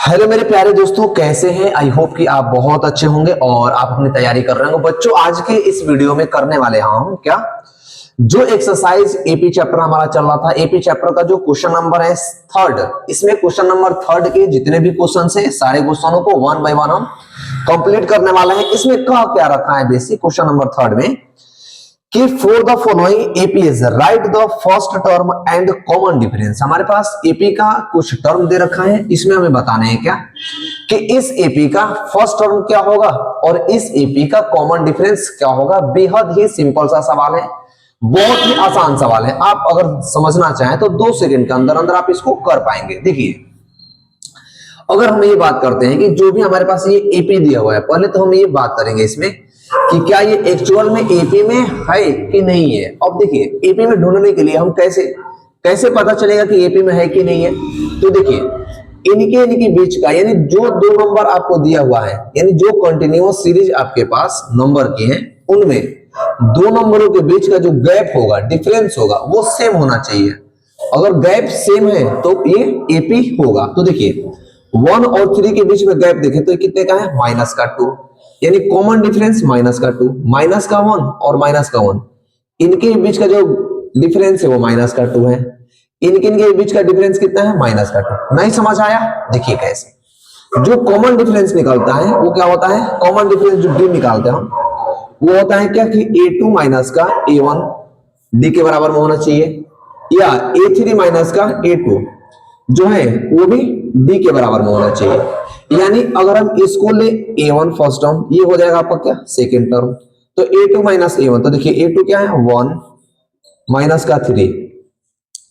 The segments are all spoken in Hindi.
हेलो मेरे प्यारे दोस्तों, कैसे हैं? आई होप कि आप बहुत अच्छे होंगे और आप अपनी तैयारी कर रहे होंगे। बच्चों, आज के इस वीडियो में करने वाले हम क्या, जो एक्सरसाइज एपी चैप्टर हमारा चल रहा था, एपी चैप्टर का जो क्वेश्चन नंबर है थर्ड, इसमें क्वेश्चन नंबर थर्ड के जितने भी क्वेश्चन है सारे क्वेश्चनों को वन बाय वन हम कंप्लीट करने वाले हैं। इसमें क्या रखा है बेसिक क्वेश्चन नंबर थर्ड में कि for the following APs right the first term and common difference. हमारे पास एपी का कुछ टर्म दे रखा है, इसमें हमें बताना है क्या कि इस एपी का फर्स्ट टर्म क्या होगा और इस एपी का कॉमन डिफरेंस क्या होगा। बेहद ही सिंपल सा सवाल है, बहुत ही आसान सवाल है। आप अगर समझना चाहें तो 2 सेकंड के अंदर अंदर आप इसको कर पाएंगे। देखिए, अगर हम ये बात करते हैं कि जो भी हमारे पास ये एपी दिया हुआ है, पहले तो हम ये बात करेंगे इसमें कि क्या ये एक्चुअल में एपी में है कि नहीं है। अब देखिए, एपी में ढूंढने के लिए हम कैसे पता चलेगा कि एपी में है कि नहीं है। तो देखिए, इनके बीच का, यानी जो 2 नंबर आपको दिया हुआ है, यानी जो कंटिन्यूअस सीरीज आपके पास नंबर की है, उनमें 2 नंबरों के बीच का जो गैप होगा, डिफरेंस होगा, वो सेम होना चाहिए। अगर गैप सेम है तो ये एपी होगा। तो देखिए, 1 और 3 के बीच में गैप देखें तो कितने का है, -2, यानी कॉमन डिफरेंस -2, -1 और -1, इनके बीच का जो डिफरेंस है वो -2 है। इनके बीच का डिफरेंस कितना है, -2। नहीं समझ आया? देखिए कैसे जो कॉमन डिफरेंस निकलता है वो क्या होता है, कॉमन डिफरेंस जो डी निकालते हैं हम, वो होता है क्या कि a2 माइनस का a1 डी के बराबर में होना चाहिए, या a3 माइनस का a2 जो है वो भी डी के बराबर में होना चाहिए। यानी अगर हम इसको ले a1 फर्स्ट टर्म, ये हो जाएगा आपका क्या, सेकेंड टर्म। तो a2 माइनस a1, तो देखिए a2 क्या है, 1 माइनस का 3,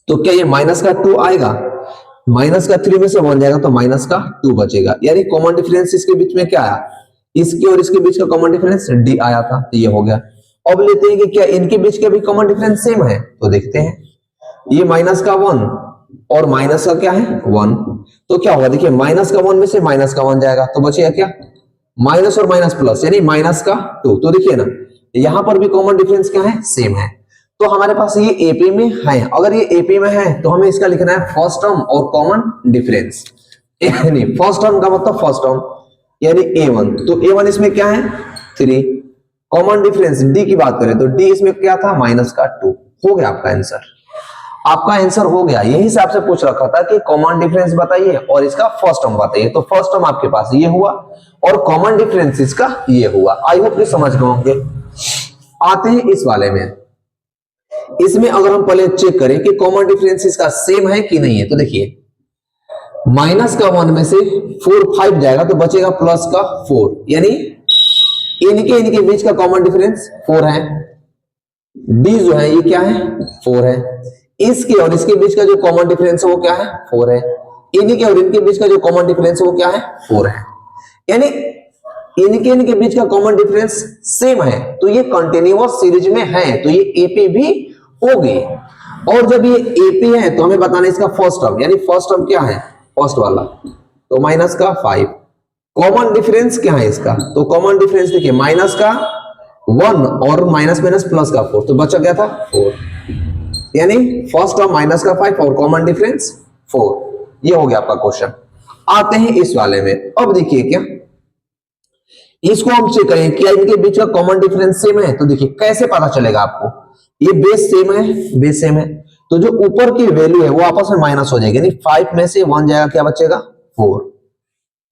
तो क्या ये -2 आएगा, -3 में से 1 जाएगा तो -2 बचेगा। यानी कॉमन डिफरेंस इसके बीच में क्या आया, इसके और इसके बीच का कॉमन डिफरेंस डी आया था, तो ये हो गया। अब लेते हैं कि क्या इनके बीच का भी कॉमन डिफरेंस सेम है, तो देखते हैं। ये -1 और माइनस का क्या है, 1, तो क्या होगा, देखिए -1 में से -1 जाएगा तो बचेगा क्या, माइनस और माइनस प्लस, यानी -2। तो देखिए ना, यहां पर भी कॉमन डिफरेंस क्या है, सेम है। तो हमारे पास ये एपी में है। अगर ये एपी में है तो हमें इसका लिखना है फर्स्ट टर्म और कॉमन डिफरेंस। यानी फर्स्ट टर्म का मतलब फर्स्ट टर्म यानी a1, तो a1 इसमें क्या है, 3। कॉमन डिफरेंस डी की बात करें तो डी इसमें क्या था, -2। हो गया आपका आंसर, आपका आंसर हो गया। यही से आपसे पूछ रखा था कि कॉमन डिफरेंस बताइए और इसका फर्स्ट टर्म बताइए। तो फर्स्ट टर्म आपके पास ये हुआ और कॉमन डिफरेंस इसका ये हुआ। आई होप कि समझ गए होंगे। आते हैं इस वाले में। इसमें अगर हम पहले चेक करें कि कॉमन डिफरेंस इसका सेम है कि नहीं है, तो देखिए, -1 में से 4 5 जाएगा तो बचेगा +4, यानी इनके बीच का कॉमन डिफरेंस 4 है। डी जो है ये क्या है, 4 है। इसके और इसके बीच का जो कॉमन डिफरेंस है वो क्या है, 4 है। इनके और इनके बीच का जो कॉमन डिफरेंस है वो क्या है, 4 है। यानी इनके बीच का कॉमन डिफरेंस सेम है, तो ये कंटिन्यूअस सीरीज में है, तो ये एपी भी होगी। और जब ये एपी है तो हमें बताना है इसका फर्स्ट टर्म, यानी फर्स्ट टर्म क्या है, फर्स्ट वाला, तो -5। कॉमन डिफरेंस क्या है इसका, तो कॉमन डिफरेंस देखिए, -1 और माइनस प्लस का 4, तो बचा गया था 4। यानी फर्स्ट टर्म -5 और कॉमन डिफरेंस 4। ये हो गया आपका क्वेश्चन। आते हैं इस वाले में। अब देखिए, क्या इसको हम चेक करें क्या इनके बीच का कॉमन डिफरेंस सेम है। तो देखिए कैसे पता चलेगा आपको, ये बेस सेम है, तो जो ऊपर की वैल्यू है वो आपस में माइनस हो जाएगी, यानी 5 में से 1 जाएगा, क्या बचेगा, 4।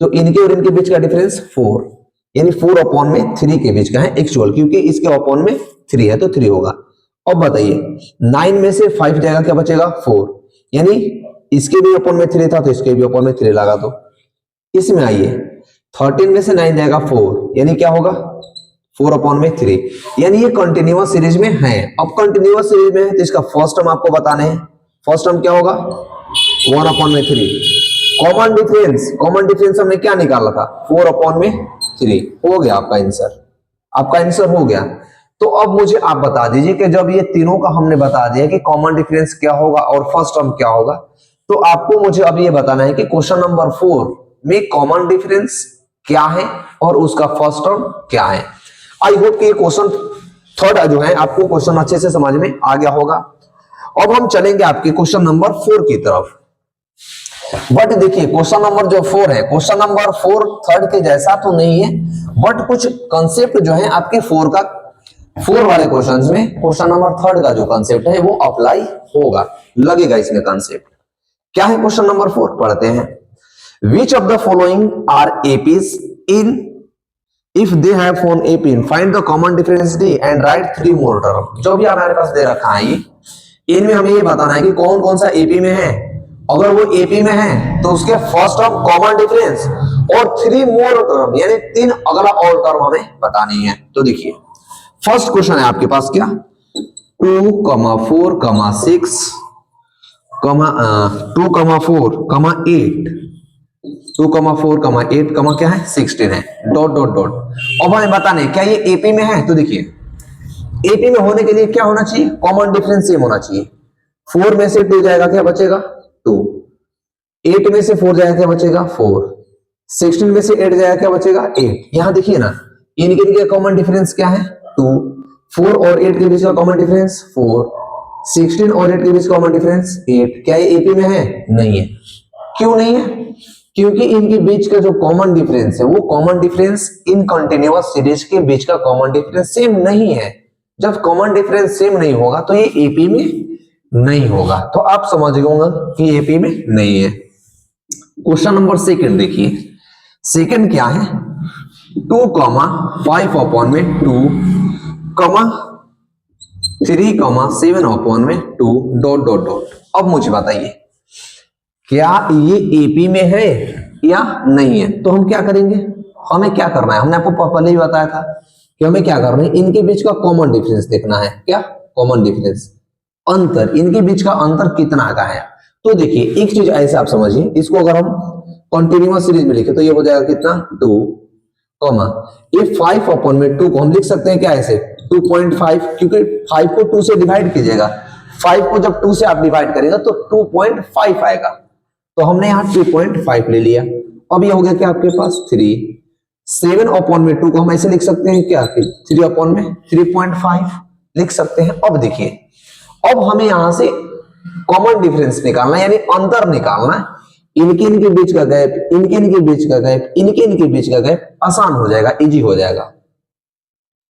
तो इनके और इनके बीच का डिफरेंस 4, यानी 4/3 के बीच का है एक्चुअल, क्योंकि इसके अपॉन में 3 है तो 3 होगा। अब बताइए, 9 में से 5 जाएगा, क्या बचेगा, 4, यानी इसके भी अपॉन में 3 था तो इसके भी अपॉन में 3 लगा दो। इसमें आइए, 13 में से 9 जाएगा 4, यानी क्या होगा, 4/3, यानी ये कंटिन्यूअस सीरीज में है। अब कंटिन्यूअस सीरीज में है तो इसका फर्स्ट टर्म आपको बताने हैं। फर्स्ट टर्म क्या होगा, 1/3। कॉमन डिफरेंस हमने क्या निकाला था, 4/3। हो गया आपका आंसर, आपका आंसर हो गया। तो अब मुझे आप बता दीजिए कि जब ये तीनों का हमने बता दिया कि कॉमन डिफरेंस क्या होगा और फर्स्ट टर्म क्या होगा, तो आपको मुझे अब ये बताना है कि क्वेश्चन नंबर 4 में कॉमन डिफरेंस क्या है और उसका फर्स्ट टर्म क्या है। आई होप कि ये क्वेश्चन थर्ड जो है आपको क्वेश्चन अच्छे से समझ में आ गया होगा। अब हम चलेंगे आपके क्वेश्चन नंबर 4 की तरफ। बट देखिए क्वेश्चन नंबर जो 4 है, क्वेश्चन नंबर 4 थर्ड के जैसा तो नहीं है, बट कुछ कंसेप्ट जो है आपके 4 वाले क्वेश्चंस में क्वेश्चन नंबर थर्ड का जो कंसेप्ट है वो अप्लाई होगा, लगेगा इसमें कंसेप्ट। क्या है क्वेश्चन नंबर 4, पढ़ते हैं। Which of the following are APs in if they have form AP, find the common difference d and write 3 more term. जो भी हमारे पास दे रखा है इनमें हमें ये बताना है कि कौन कौन सा एपी में है। अगर वो एपी में है तो उसके फर्स्ट टर्म कॉमन डिफरेंस और 3 मोर टर्म यानी 3 अगला और टर्म हमें बतानी है। तो देखिए फर्स्ट क्वेश्चन है आपके पास क्या, 2, 4, 6, 2, 4, 8, 2, 4, 8, क्या है 16 है, डॉट डॉट डॉट। अब हमें बताने क्या ये एपी में है। तो देखिए एपी में होने के लिए क्या होना चाहिए, कॉमन डिफरेंस सेम होना चाहिए। 4 में से 2 जाएगा क्या बचेगा 2, 8 में से 4 जाएगा क्या बचेगा 4, 16 में से 8 जाएगा क्या बचेगा 8। यहां देखिए ना इनके कॉमन डिफरेंस क्या है 2, 4 और 8 के बीच का कॉमन डिफरेंस 4, 16 और 8 के बीच कॉमन डिफरेंस 8। क्या ये एपी में है, नहीं है। क्यों नहीं है, क्योंकि इनके बीच का जो कॉमन डिफरेंस है वो common difference in continuous series के बीच का कॉमन डिफरेंस सेम नहीं है। जब कॉमन डिफरेंस सेम नहीं होगा तो ये एपी में नहीं होगा। तो आप समझ गए होंगे कि एपी में नहीं है। क्वेश्चन नंबर सेकंड देखिए, सेकंड क्या है 2, 5 अपॉन में 2, 3, 7 अपॉन में 2, डॉट डॉट डॉट। अब मुझे बताइए क्या ये एपी में है या नहीं है। तो हम क्या करेंगे, हमें क्या करना है, हमने आपको पहले ही बताया था कि हमें क्या करना है, इनके बीच का कॉमन डिफरेंस देखना है। क्या कॉमन डिफरेंस, अंतर, इनके बीच का अंतर कितना का है। तो देखिए एक चीज ऐसे आप समझिए, इसको अगर हम कंटिन्यूअस सीरीज में लिखे तो ये हो जाएगा कितना 2, ये 5 अपॉन में 2 को हम लिख सकते हैं क्या ऐसे 2.5, क्योंकि 5 को 2 से डिवाइड कीजिएगा, 5 को जब 2 से आप डिवाइड करेगा तो 2.5 आएगा। तो हमने यहाँ 2.5 ले लिया। अब ये हो गया क्या आपके पास 3, 7 अपॉन में 2 को हम ऐसे लिख सकते हैं क्या 3 अपॉन में 3.5 लिख सकते हैं। अब देखिए अब हमें यहां से कॉमन डिफरेंस निकालना यानी अंतर निकालना, इनके बीच का गैप, इनके बीच का गैप, इनके बीच का गैप आसान हो जाएगा, इजी हो जाएगा।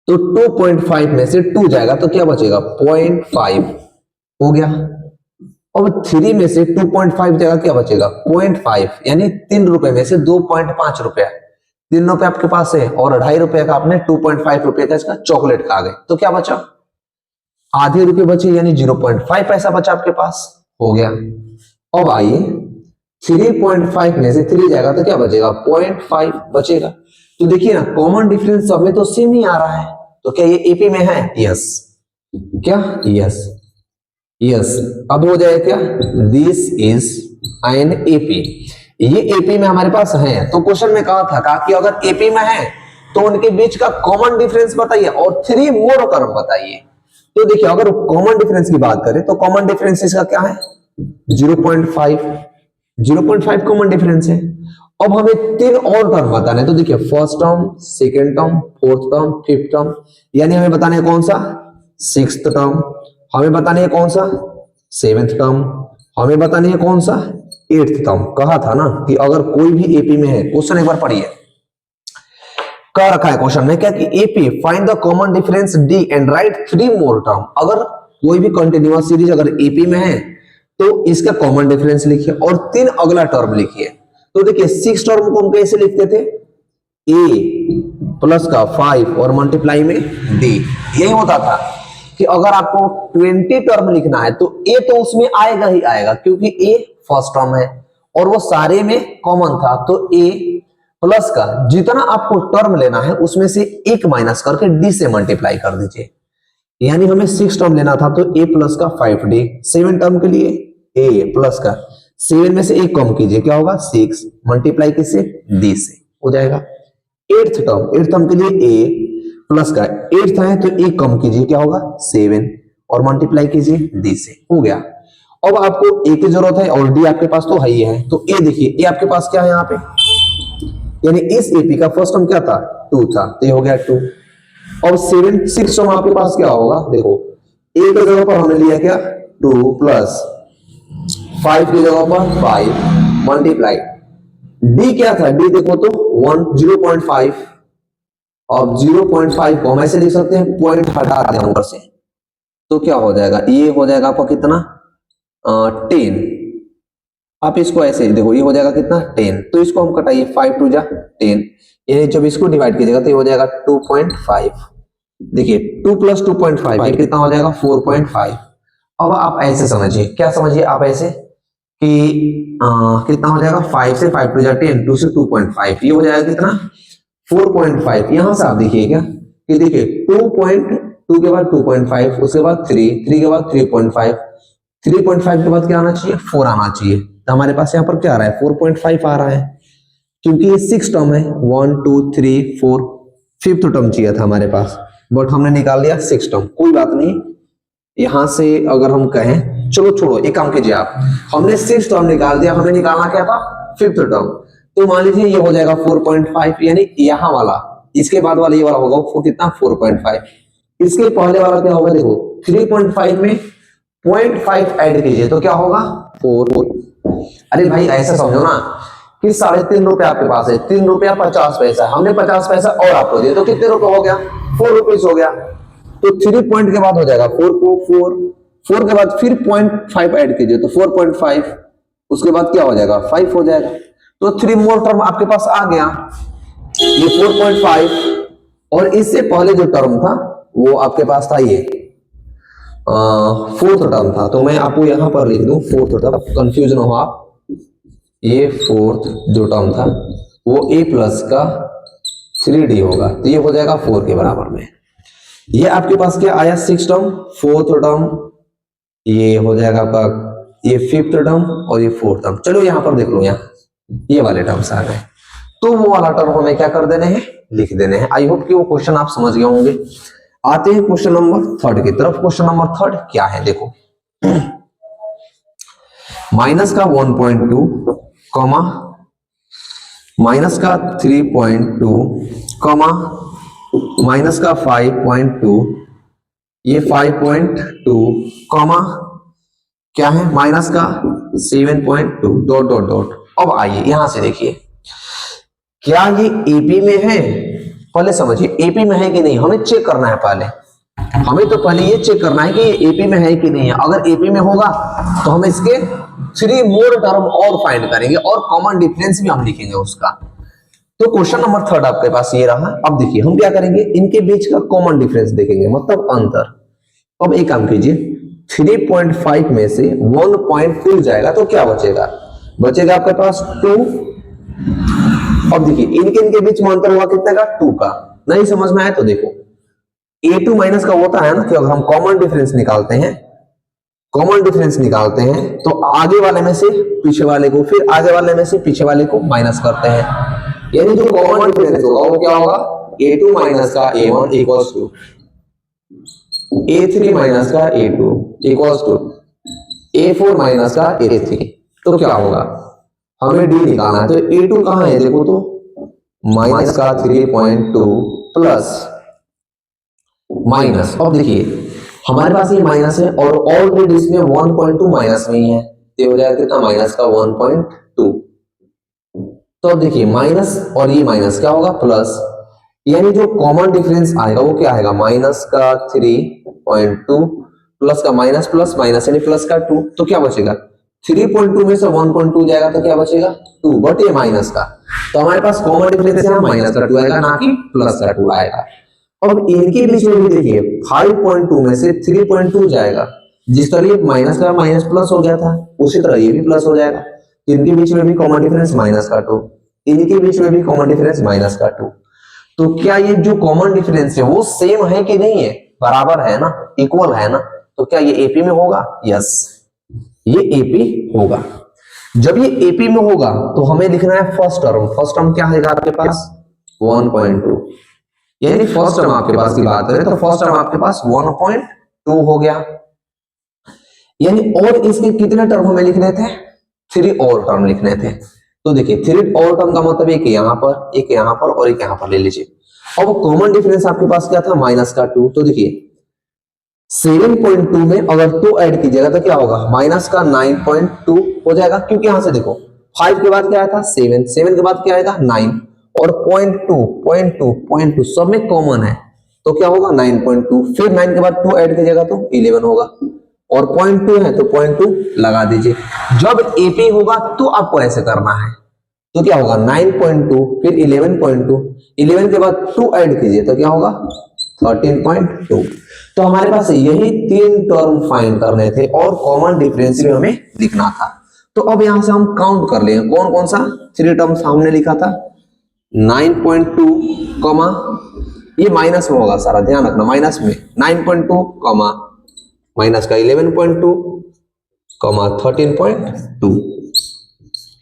तो 2.5 में से 2 जाएगा तो क्या बचेगा 0.5 हो गया। अब 3 में से 2.5 जाएगा क्या बचेगा 0.5 यानी 3 रुपए में से 2.5 रुपया, 3 रुपए आपके पास है और 2.5 रुपए का आपने 2.5 रुपए का इसका चॉकलेट खा गए, तो क्या बचा आधे रुपए बचे यानी 0.5 पैसा बचा आपके पास, हो गया। अब आइए 3.5 में से 3 जाएगा तो क्या बचेगा 0.5 बचेगा। तो देखिए ना कॉमन डिफरेंस सब में तो सेम ही आ रहा है। तो क्या ये एपी में है, यस, क्या यस, यस। अब हो जाएगा क्या दिस इज एन एपी, ये एपी में हमारे पास है। तो क्वेश्चन में कहा था कि अगर एपी में है तो उनके बीच का कॉमन डिफरेंस बताइए और 3 मोर टर्म बताइए। तो देखिए अगर कॉमन डिफरेंस की बात करें तो कॉमन डिफरेंस इसका क्या है 0.5 कॉमन डिफरेंस है। अब हमें 3 और टर्म बताने, तो देखिए first term, second term, fourth term, fifth term, यानी हमें बताने है कौन सा सिक्स्थ टर्म, हमें बताने है कौन सा सेवेंथ टर्म, हमें बताने है कौन सा एट्थ टर्म। कहा था ना कि अगर कोई भी एपी में है, क्वेश्चन एक बार पढ़िए, कह रखा है क्वेश्चन में क्या कि AP find the common difference d and write 3 more term. अगर कोई भी कंटिन्यूअस सीरीज अगर एपी में है तो इसका कॉमन डिफरेंस लिखिए और 3 अगला टर्म लिखिए। तो देखिए 6 टर्म को हम कैसे लिखते थे a प्लस का 5 और मल्टीप्लाई में d। यही होता था कि अगर आपको 20 टर्म लिखना है तो a तो उसमें आएगा ही आएगा क्योंकि a फर्स्ट टर्म है और वो सारे में कॉमन था। तो a प्लस का जितना आपको टर्म लेना है उसमें से एक माइनस करके d से मल्टीप्लाई कर दीजिए। यानी हमें 6 टर्म लेना था तो a प्लस का 5d, 7 टर्म के लिए a प्लस का 7 में से एक कम कीजिए क्या होगा 6 मल्टीप्लाई किससे d से हो जाएगा। 8th टर्म के लिए a प्लस का 8th है तो एक कम कीजिए क्या होगा 7 और मल्टीप्लाई कीजिए d से, हो गया। अब आपको a की जरूरत है और d आपके पास तो है ही है, तो a देखिए a आपके पास क्या है यहाँ पे, यानी इस एपी का फर्स्ट टर्म क्या था 2 था तो ये हो गया 2। और 6 टर्म आपके पास क्या होगा, देखो a की जगह पर हमने लिया क्या 2 प्लस 5 की जगह पर 5 मल्टीप्लाई डी क्या था, डी देखो तो 0.5 और 0.5 को हम ऐसे लिख सकते हैं, पॉइंट हटा दें ऊपर से तो क्या हो जाएगा, ये हो जाएगा आपका कितना 10। आप इसको ऐसे देखो, ये हो जाएगा कितना 10, तो इसको हम कटाइए 5 2 जा 10, यानी जब इसको डिवाइड कीजिएगा तो ये हो जाएगा 2.5। देखिए 2 + 2.5 ये कितना हो जाएगा 4.5। अब आप ऐसे समझिए, क्या समझिए आप ऐसे कि कितना हो जाएगा 5 से 5 2 जा 10, 2 से 2.5 ये हो जाएगा कितना 4.5। यहां से आप देखिए क्या कि देखिए 2.2 के बाद 2.5, उसके बाद 3 के बाद 3.5, 3.5 के बाद क्या आना चाहिए 4 आना चाहिए। तो हमारे पास यहाँ पर क्या आ रहा है 4.5 आ रहा है, क्योंकि ये 6 टर्म है, 1 2 3 4, 5th टर्म चाहिए था हमारे पास, बट हमने निकाल लिया 6 टर्म। कोई बात नहीं, यहां से अगर हम कहें, चलो छोड़ो, एक काम कीजिए आप, हमने 6 टर्म निकाल दिया, हमें निकालना क्या था 5th टर्म। तो मान लीजिए ये हो जाएगा 4.5, यानी यहाँ वाला, इसके बाद वाला ये वाला होगा वो कितना 4.5, इसके पहले वाला क्या होगा देखो 3.5 में 0.5 ऐड कीजिए तो क्या होगा 4। अरे भाई ऐसा समझो ना कि 3.5 रुपए आपके पास है, 3 रुपया 50 पैसा, हमने 50 पैसा और आपको दिए तो कितने रुपए हो गया 4 रुपीज हो गया। तो 3 पॉइंट के बाद हो जाएगा 4 को 4 के बाद फिर 0.5 ऐड कीजिए तो 4.5, उसके बाद क्या हो जाएगा 5 हो जाएगा। तो 3 मोर टर्म आपके पास आ गया, ये 4.5 और इससे पहले जो टर्म था वो आपके पास था ये 4th टर्म था, तो मैं आपको यहां पर लिख दूं 4th टर्म, कंफ्यूजन हो आप, ये 4th जो टर्म था वो a प्लस का 3d होगा, तो ये हो जाएगा 4 के बराबर में। ये आपके पास क्या आया 6 टर्म, 4th टर्म, ये हो जाएगा आपका ये 5th टर्म और ये 4th टर्म। चलो यहां पर देख लो, यहाँ ये वाले टर्म्स आ गए, तो वो वाला टर्म हमें क्या कर देने हैं लिख देने हैं। आई होप कि वो क्वेश्चन आप समझ गए होंगे। आते हैं क्वेश्चन नंबर 3 की तरफ। क्वेश्चन नंबर 3 क्या है देखो, माइनस का 1.2 कॉमा माइनस का 3.2 कॉमा माइनस का 5.2, ये 5.2 कॉमा क्या है माइनस का 7.2 डॉट डॉट डॉट। अब आइए यहां से देखिए, क्या ये एपी में है, पहले समझिए एपी में है कि नहीं, हमें चेक करना है पहले, हमें तो पहले ये चेक करना है कि ये एपी में है कि नहीं है। अगर एपी में होगा तो हम इसके 3 मोर टर्म और फाइंड करेंगे और कॉमन डिफरेंस भी हम लिखेंगे उसका। तो क्वेश्चन नंबर 3 आपके पास ये रहा। अब देखिए हम क्या करेंगे, इनके बीच का कॉमन डिफरेंस देखेंगे, मतलब अंतर। अब एक काम कीजिए, 3.5 में से 1 पॉइंट खुल जाएगा तो क्या बचेगा, बचेगा आपके पास 2। अब देखिए इनके बीच में अंतर हुआ कितने का 2 का। नहीं समझ में आया तो देखो a2 माइनस का होता है ना कि अगर हम कॉमन डिफरेंस निकालते हैं, कॉमन डिफरेंस निकालते हैं तो आगे वाले में से पीछे वाले को, फिर आगे वाले में से पीछे वाले को माइनस करते हैं, यानी जो कॉमन डिफरेंस होगा वो क्या होगा a2 माइनस का a1 equals to a3 minus का a2 equals to a4 minus का a3। तो क्या होगा, हमें d निकालना है, तो a2 कहां है देखो तो माइनस का 3.2 प्लस माइनस। अब देखिए हमारे पास ये माइनस है और ऑलरेडी इसमें 1.2 माइनस में ही है, ये हो जाएगा कितना माइनस का 1.2। तो अब देखिए माइनस और ये माइनस क्या होगा प्लस, यानी जो कॉमन डिफरेंस आएगा वो क्या आएगा माइनस का 3.2 प्लस का माइनस प्लस माइनस यानी प्लस का 2। तो क्या बचेगा 3.2 में से 1.2 जाएगा तो क्या बचेगा 2, बट ये माइनस का, तो हमारे पास कॉमन डिफरेंस है माइनस का 2 आएगा ना कि प्लस का 2 आएगा। अब इनके बीच में भी देखिए 5.2 में से 3.2 जाएगा, जिस तरह ये माइनस का माइनस प्लस हो गया था उसी तरह ये भी प्लस हो जाएगा। इनके बीच में भी कॉमन डिफरेंस माइनस का 2, इनके बीच में भी कॉमन डिफरेंस माइनस का 2। तो क्या ये जो कॉमन डिफरेंस है वो सेम है कि नहीं है, बराबर है ना, इक्वल है ना, तो क्या ये एपी में होगा, यस ये एपी होगा। जब ये एपी में होगा तो हमें लिखना है फर्स्ट टर्म। फर्स्ट टर्म क्या है आपके पास 1.2, यानी फर्स्ट टर्म आपके पास की बात करें तो फर्स्ट टर्म आपके पास 1.2 हो गया, यानी और इसके कितने टर्म हमें लिखने थे 3 और टर्म लिखने थे। तो देखिए 3 और टर्म का मतलब एक यहाँ पर, एक यहाँ पर और एक यहाँ पर ले लीजिए। अब कॉमन डिफरेंस आपके पास क्या था माइनस का 2, तो देखिए 7.2 में अगर 2 ऐड कीजिएगा तो क्या होगा माइनस का 9.2 हो जाएगा, क्योंकि यहां से देखो 5 के बाद क्या आया था 7, 7 के बाद क्या आएगा 9 और 0.2 सब में कॉमन है तो क्या होगा 9.2, फिर 9 के बाद 2 ऐड कीजिएगा तो 11 होगा और 0.2 है तो 0.2 लगा दीजिए। जब एपी होगा तो आपको ऐसे करना है तो क्या होगा 9.2 फिर 11.2, 11 के बाद 2 ऐड कीजिए तो क्या होगा 13.2। तो हमारे पास यही 3 टर्म फाइंड करने थे और कॉमन डिफरेंस भी हमें लिखना था। तो अब यहां से हम काउंट कर लेंगे कौन कौन सा 3 टर्म्स हमने लिखा था 9.2 कॉमा ये माइनस में होगा सारा ध्यान रखना माइनस में 9.2 कॉमा माइनस का 11.2 कॉमा 13.2।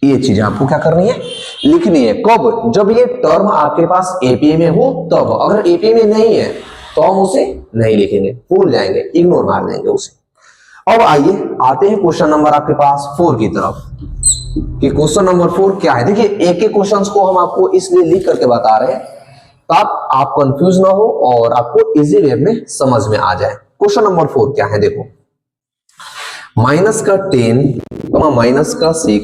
ये चीज आपको क्या करनी है लिखनी है कब जब ये टर्म आपके पास एपीए में हो तब, अगर एपीए में नहीं है तो हम उसे नहीं लिखेंगे भूल जाएंगे इग्नोर मार देंगे उसे। अब आइए आते हैं क्वेश्चन नंबर आपके पास 4 की तरफ कि क्वेश्चन नंबर 4 क्या है। देखिए एक एक क्वेश्चंस को हम आपको इसलिए लिख करके बता रहे हैं ताकि आप कंफ्यूज ना हो और आपको इजी वे में समझ में आ जाए। क्वेश्चन नंबर 4 क्या है देखो माइनस का 10 माइनस का 6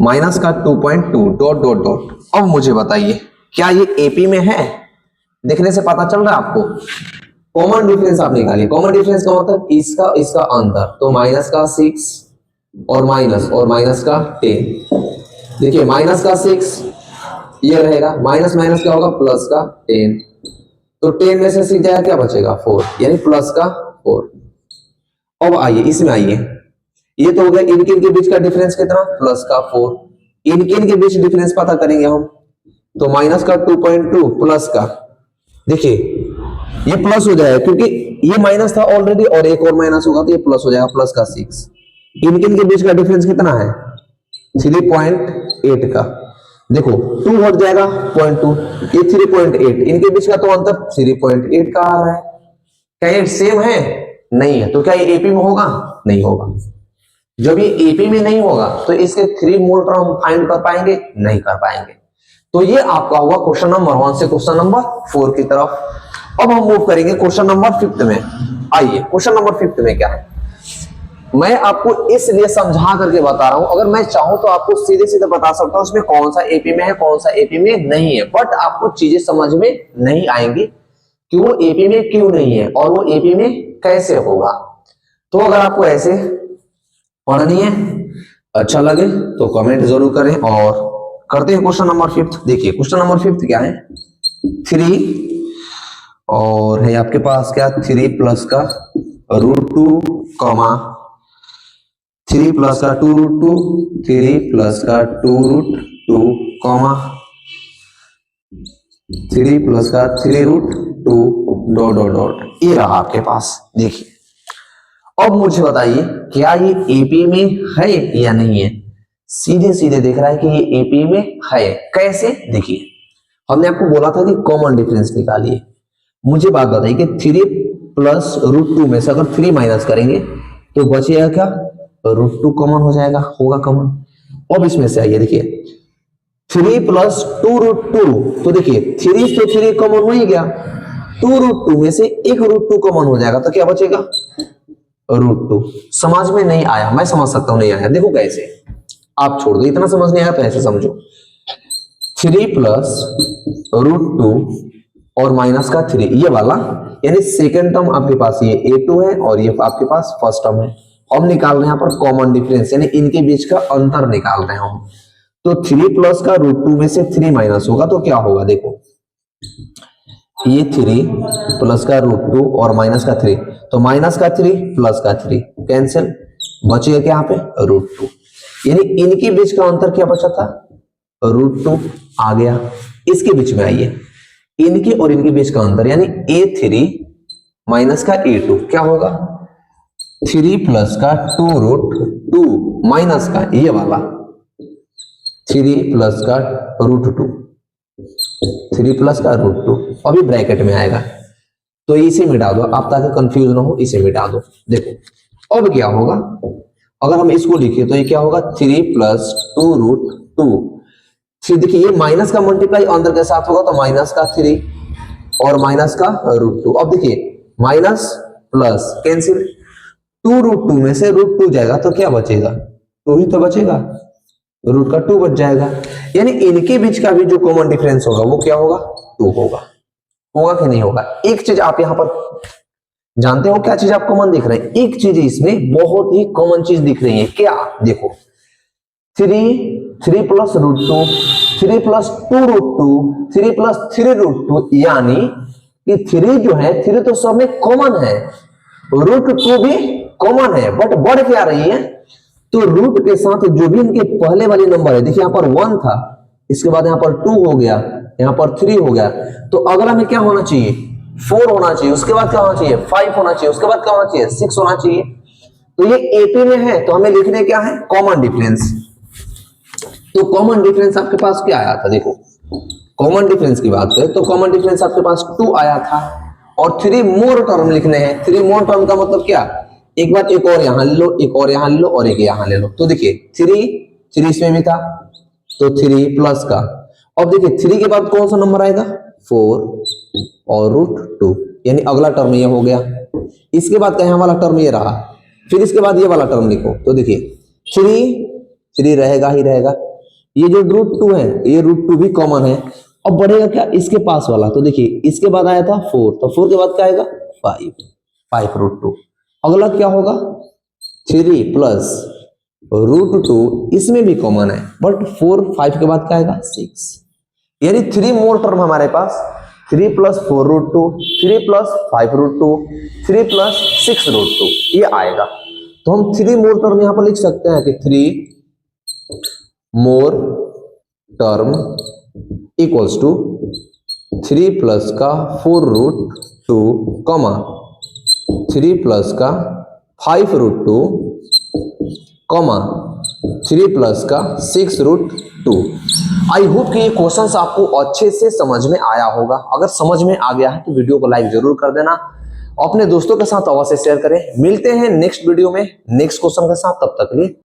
माइनस का 2.2 डॉट डॉट डॉट। अब मुझे बताइए क्या ये एपी में है, देखने से पता चल रहा है आपको। कॉमन डिफरेंस आप निकालिए, कॉमन डिफरेंस का मतलब इसका इसका अंतर, तो माइनस का 6 और माइनस का 10। देखिए माइनस का 6 ये रहेगा, माइनस माइनस क्या होगा प्लस का 10, तो 10 में से 6 जाएगा क्या बचेगा 4, यानी प्लस का 4। अब आइए इसमें आइए, ये तो हो गया इनके इनके बीच का डिफरेंस कितना प्लस का 4, इनके इनके बीच डिफरेंस पता करेंगे हम, तो माइनस का 2.2 प्लस का, देखिए ये प्लस हो जाएगा क्योंकि ये माइनस था ऑलरेडी और एक और माइनस होगा तो ये प्लस हो जाएगा प्लस का 6। इनके इनके बीच का डिफरेंस कितना है 3.8 का, देखो 2 हट जाएगा 0.2, ये 3.8, इनके बीच का तो अंतर 3.8 का आ रहा है। क्या ये सेम है नहीं है, तो क्या ये एपी में होगा नहीं होगा। जब ये एपी में नहीं होगा तो इसके 3 मूल टर्म फाइंड कर पाएंगे नहीं कर पाएंगे। तो ये आपका हुआ क्वेश्चन नंबर 1 से क्वेश्चन नंबर 4 की तरफ। अब हम मूव करेंगे क्वेश्चन नंबर 5 में। आइए क्वेश्चन नंबर 5 में क्या है, मैं आपको इसलिए समझा करके बता रहा हूं, अगर मैं चाहूं तो आपको सीधे सीधे बता सकता हूं उसमें कौन सा एपी में है कौन सा एपी में नहीं है, बट आपको चीजें समझ में नहीं आएंगी कि वो एपी में क्यों नहीं है और वो एपी में कैसे होगा। तो अगर आपको ऐसे पढ़नी है अच्छा लगे तो कमेंट जरूर करें और करते हैं क्वेश्चन नंबर 5। देखिए क्वेश्चन नंबर 5 क्या है 3 और है आपके पास क्या 3 प्लस का √2 कॉमा 3 प्लस का 2√2, 3 प्लस का 2√2 कॉमा 3 प्लस का 3√2 डॉट डॉट डॉट। ये रहा आपके पास। देखिए अब मुझे बताइए क्या ये एपी में है या नहीं है। सीधे सीधे देख रहा है कि ये एपी में है, कैसे देखिए हमने आपको बोला था कि कॉमन डिफरेंस निकालिए। मुझे बात बताइए कि 3 प्लस √2 में से अगर 3 माइनस करेंगे तो बचेगा क्या √2 कॉमन हो जाएगा, होगा कॉमन। अब इसमें से आइए देखिए 3 प्लस 2√2, तो देखिए 3 से 3 कॉमन हो ही गया, 2√2 में से एक √2 कॉमन हो जाएगा तो क्या बचेगा √2। समझ में नहीं आया, मैं समझ सकता हूं नहीं आया, देखो कैसे, आप छोड़ दो इतना समझ नहीं आया तो ऐसे समझो 3 प्लस √2 और माइनस का 3 ये वाला, यानी सेकेंड टर्म आपके पास ये a2 है और ये आपके पास फर्स्ट टर्म है। हम निकाल रहे हैं यहाँ पर कॉमन डिफरेंस, यानी इनके बीच का अंतर निकाल रहे हैं हम। तो 3 प्लस का √2 में से 3 माइनस होगा तो क्या होगा, देखो ये 3 प्लस का √2 और माइनस का 3, तो माइनस का 3 प्लस का 3 कैंसिल, बचेगा क्या यहाँ पे √2, यानी इनके बीच का अंतर क्या बचा था √2 आ गया। इसके बीच में आइए इनके और इनके बीच का अंतर यानी a3 माइनस का a2 क्या होगा 3 प्लस का 2√2 माइनस का ये वाला 3 प्लस का √2, 3 प्लस का √2 अभी ब्रैकेट में आएगा तो इसे मिटा दो आप ताकि कंफ्यूज ना हो, इसे मिटा दो। देखो अब क्या होगा, अगर हम इसको लिखे तो ये क्या होगा 3 प्लस 2√2, फिर देखिए ये माइनस का मल्टीप्लाई अंदर के साथ होगा तो माइनस का 3 और माइनस का √2। अब देखिए माइनस प्लस कैंसिल, 2√2 में से √2 जाएगा तो क्या बचेगा, 2 ही तो बचेगा, रूट का 2 बच जाएगा। यानी इनके बीच का भी जो कॉमन डिफरेंस होगा वो क्या होगा, 2 होगा। होगा कि नहीं होगा? एक चीज आप यहां पर जानते हो, क्या चीज आप कॉमन दिख रहे हैं? एक चीज इसमें बहुत ही कॉमन चीज दिख रही है, क्या? देखो 3 प्लस √2, 3 प्लस 2√2, 3 प्लस 3√2, यानी कि 3 जो है 3 तो सब में कॉमन है, √2 भी कॉमन है, बट बढ़ क्या रही है? तो रूट के साथ जो भी इनके पहले वाले नंबर है, देखिए यहां पर 1 था, इसके बाद यहां पर 2 हो गया, यहां पर 3 हो गया, तो अगला में क्या होना चाहिए, 4 होना चाहिए, उसके बाद क्या होना चाहिए, 5 होना चाहिए, उसके बाद क्या होना चाहिए, 6 होना चाहिए। तो ये एपी में है तो हमें लिखने क्या है, कॉमन डिफरेंस। तो कॉमन डिफरेंस आपके पास क्या आया था? देखो कॉमन डिफरेंस की बात करें तो कॉमन डिफरेंस आपके पास 2 आया था, और 3 मोर टर्म लिखने हैं। 3 मोर टर्म का मतलब क्या, एक बार एक और यहां ले लो, एक और यहां ले लो, और एक यहां ले लो। तो देखिए 3 इसमें भी था, तो 3 प्लस का, अब देखिए 3 के बाद कौन सा नंबर आएगा, 4 और √2, यानी अगला टर्म ये हो गया। इसके बाद कहीं वाला टर्म ये रहा, फिर इसके बाद ये वाला टर्म लिखो, तो देखिए 3 रहेगा ही रहेगा, ये जो √2 है ये √2 भी कॉमन है। अब बढ़ेगा क्या, इसके पास वाला, तो देखिए इसके बाद आया था 4, तो 4 के बाद क्या आएगा, 5 √2। अगला क्या होगा, 3 प्लस √2, इसमें भी कॉमन है, बट 4 5 के बाद क्या आएगा, 6, यानी 3 मोर टर्म हमारे पास, 3 प्लस 4 √2, 3 प्लस 5 √2, 3 प्लस 6 √2 ये आएगा। तो हम 3 मोर टर्म यहां पर लिख सकते हैं कि 3 more term equals to 3 plus का 4 √2, कॉमा 3 प्लस का 5 √2, कॉमा 3 प्लस का 6 √2। आई होप कि ये क्वेश्चंस आपको अच्छे से समझ में आया होगा। अगर समझ में आ गया है तो वीडियो को लाइक जरूर कर देना, अपने दोस्तों के साथ अवश्य शेयर करें। मिलते हैं नेक्स्ट वीडियो में नेक्स्ट क्वेश्चन के साथ, तब तक के लिए